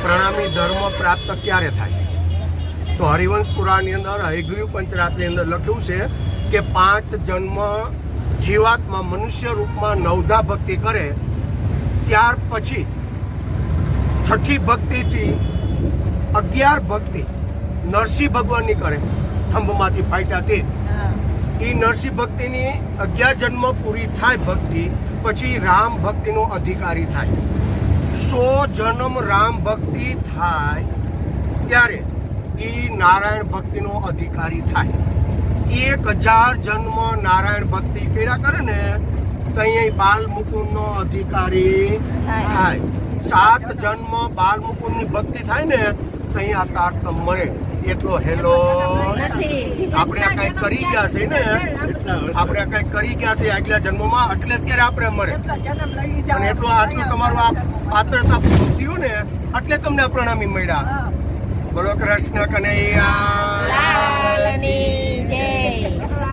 પ્રણામી ધર્મ પ્રાપ્ત ક્યારે થાય? તો હરિવંશ પુરાણની અંદર હયગ્રીવ પંચરાત્રની અંદર લખ્યું છે કે 5 જન્મ જીવાત્મા મનુષ્ય રૂપમાં નવધા ભક્તિ કરે, ત્યાર પછી છઠ્ઠી ભક્તિથી 11 ભક્તિ નરસિંહ ભગવાનની કરે, થંભમાંથી ફાટ્યા તે એ નરસિંહ ભક્તિની 11 જન્મ પૂરી થાય ભક્તિ, પછી રામ ભક્તિનો અધિકારી થાય. 100 જન્મ રામ ભક્તિ થાય ત્યારે એ નારાયણ ભક્તિનો અધિકારી થાય. 1000 જન્મ નારાયણ ભક્તિ કર્યા કરે ને તો અહીંયા બાલ મુકુંદનો અધિકારી થાય. 7 જન્મ બાલ મુકુંદની ભક્તિ થાય ને તો અહીંયા તારતમ મળે. એટલો હેલો આપણે આ કઈ કરી ગયા છે ને, આપણે કઈ કરી ગયા છે આગલા જન્મમાં, એટલે અત્યારે આપણે મળે. અને એટલું આટલું તમારું આ પાત્રતા થયું ને એટલે તમને પ્રણામી મળ્યા. બોલો કૃષ્ણ કનૈયા.